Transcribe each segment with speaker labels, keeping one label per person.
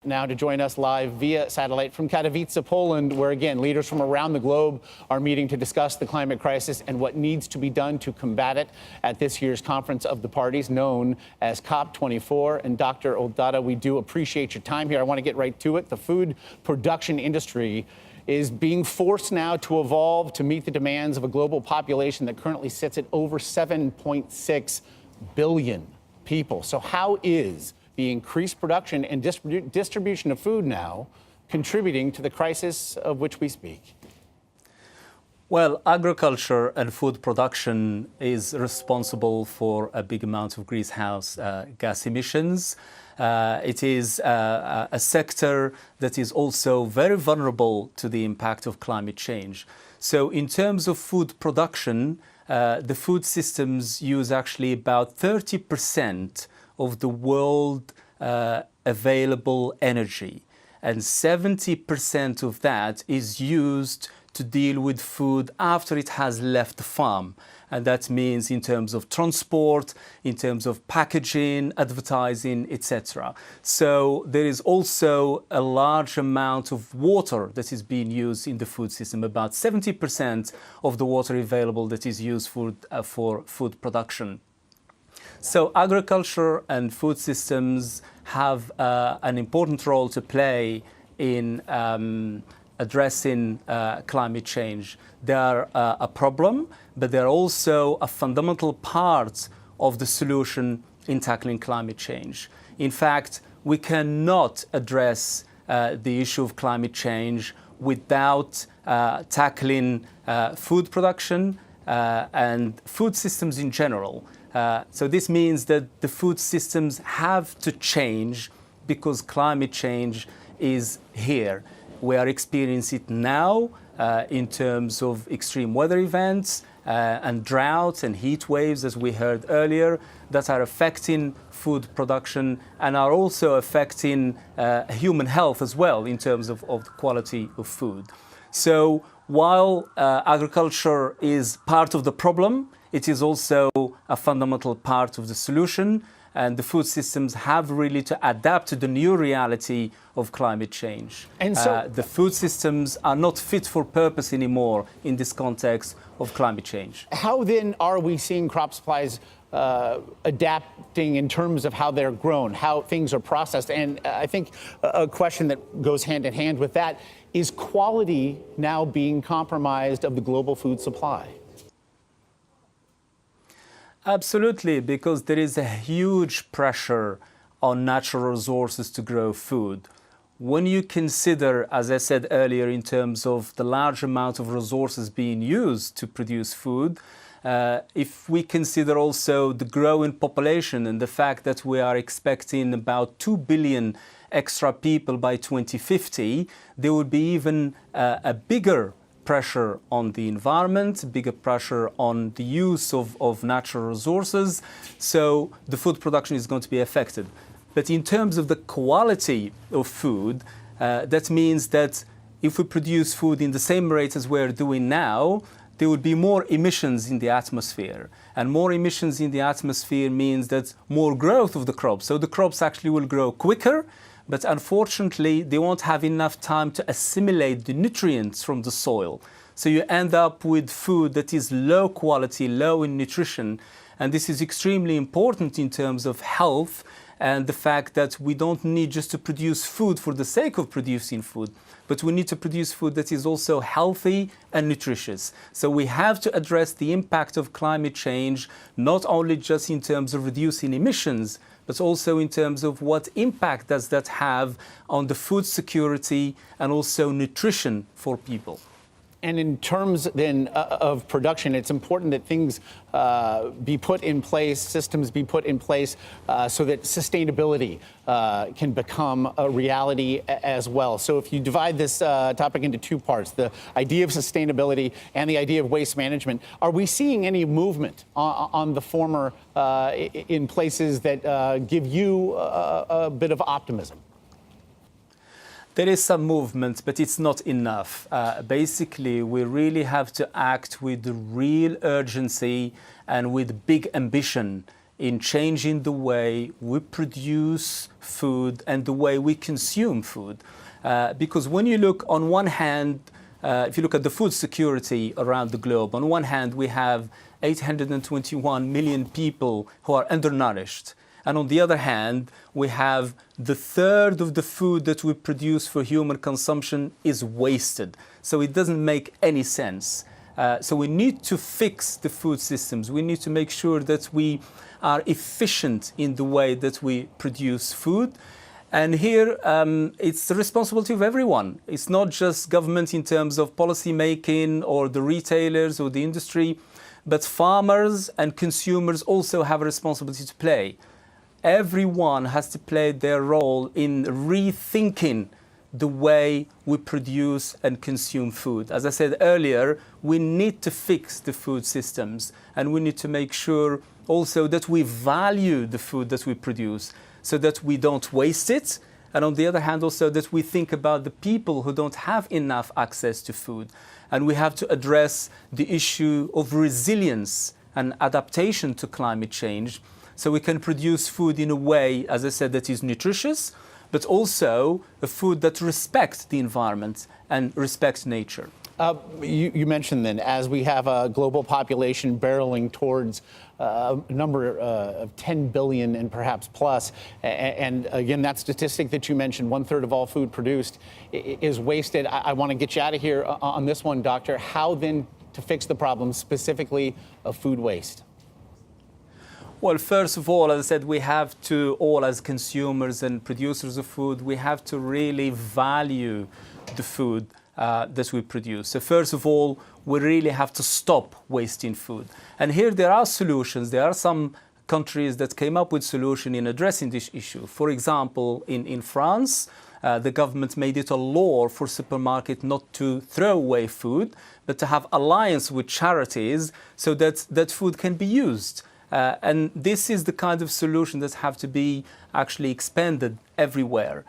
Speaker 1: now to join us live via satellite from Katowice, Poland, where again, leaders from around the globe are meeting to discuss the climate crisis and what needs to be done to combat it at this year's Conference of the Parties, known as COP24. And Dr. Ould Dada, we do appreciate your time here. I want to get right to it. The food production industry is being forced now to evolve to meet the demands of a global population that currently sits at over 7.6 billion people. So how is the increased production and distribution of food now contributing to the crisis of which we speak?
Speaker 2: Well, agriculture and food production is responsible for a big amount of greenhouse gas emissions. It is a sector that is also very vulnerable to the impact of climate change. So in terms of food production, the food systems use actually about 30% of the world available energy, and 70% of that is used to deal with food after it has left the farm. And that means in terms of transport, in terms of packaging, advertising, etc. So there is also a large amount of water that is being used in the food system. About 70% of the water available that is used for food production. So agriculture and food systems have an important role to play in addressing climate change. They are a problem, but they're also a fundamental part of the solution in tackling climate change. In fact, we cannot address the issue of climate change without tackling food production and food systems in general. So this means that the food systems have to change because climate change is here. We are experiencing it now in terms of extreme weather events and droughts and heat waves, as we heard earlier, that are affecting food production and are also affecting human health as well in terms of the quality of food. So while agriculture is part of the problem, it is also a fundamental part of the solution, and the food systems have really to adapt to the new reality of climate change. And so the food systems are not fit for purpose anymore in this context of climate change.
Speaker 1: How then are we seeing crop supplies adapting in terms of how they're grown, how things are processed? And I think a question that goes hand in hand with that is quality now being compromised of the global food supply?
Speaker 2: Absolutely, because there is a huge pressure on natural resources to grow food. When you consider, as I said earlier, in terms of the large amount of resources being used to produce food, if we consider also the growing population and the fact that we are expecting about 2 billion extra people by 2050, there would be even a bigger pressure on the environment, bigger pressure on the use of natural resources. So the food production is going to be affected. But in terms of the quality of food, that means that if we produce food in the same rate as we're doing now, there would be more emissions in the atmosphere. And more emissions in the atmosphere means that more growth of the crops. So the crops actually will grow quicker, but unfortunately, they won't have enough time to assimilate the nutrients from the soil. So you end up with food that is low quality, low in nutrition. And this is extremely important in terms of health and the fact that we don't need just to produce food for the sake of producing food, but we need to produce food that is also healthy and nutritious. So we have to address the impact of climate change, not only just in terms of reducing emissions, but also in terms of what impact does that have on the food security and also nutrition for people.
Speaker 1: And in terms then of production, it's important that things be put in place, systems be put in place so that sustainability can become a reality as well. So if you divide this topic into two parts, the idea of sustainability and the idea of waste management, are we seeing any movement on the former in places that give you a bit of optimism?
Speaker 2: There is some movement, but it's not enough. Basically, we really have to act with real urgency and with big ambition in changing the way we produce food and the way we consume food. Because when you look on one hand, if you look at the food security around the globe, on one hand we have 821 million people who are undernourished. And on the other hand, we have the third of the food that we produce for human consumption is wasted. So it doesn't make any sense. So we need to fix the food systems. We need to make sure that we are efficient in the way that we produce food. And here, it's the responsibility of everyone. It's not just government in terms of policy making or the retailers or the industry, but farmers and consumers also have a responsibility to play. Everyone has to play their role in rethinking the way we produce and consume food. As I said earlier, we need to fix the food systems, and we need to make sure also that we value the food that we produce so that we don't waste it. And on the other hand, also that we think about the people who don't have enough access to food. And we have to address the issue of resilience and adaptation to climate change, so we can produce food in a way, as I said, that is nutritious, but also a food that respects the environment and respects nature.
Speaker 1: You mentioned then, as we have a global population barreling towards a number of 10 billion and perhaps plus, and again, that statistic that you mentioned, 1/3 of all food produced is wasted. I want to get you out of here on this one, Doctor. How then to fix the problem specifically of food waste?
Speaker 2: Well, first of all, as I said, we have to, all as consumers and producers of food, we have to really value the food that we produce. So first of all, we really have to stop wasting food. And here there are solutions. There are some countries that came up with solutions in addressing this issue. For example, in France, the government made it a law for supermarkets not to throw away food, but to have alliance with charities so that that food can be used. And this is the kind of solution that have to be actually expanded everywhere,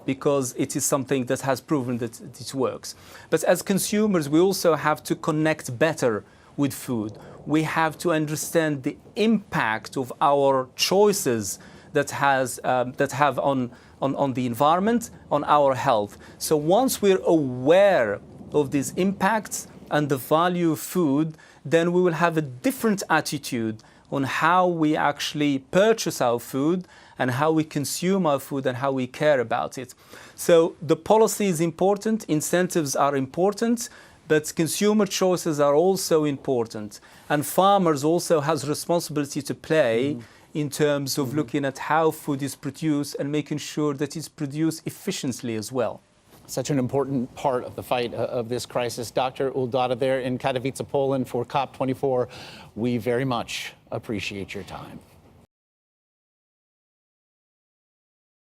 Speaker 2: because it is something that has proven that it works. But as consumers, we also have to connect better with food. We have to understand the impact of our choices that have on the environment, on our health. So once we're aware of these impacts and the value of food, then we will have a different attitude on how we actually purchase our food and how we consume our food and how we care about it. So the policy is important, incentives are important, but consumer choices are also important. And farmers also has responsibility to play in terms of looking at how food is produced and making sure that it's produced efficiently as well.
Speaker 1: Such an important part of the fight of this crisis. Dr. Ould Dada there in Katowice, Poland for COP24. We very much appreciate your time.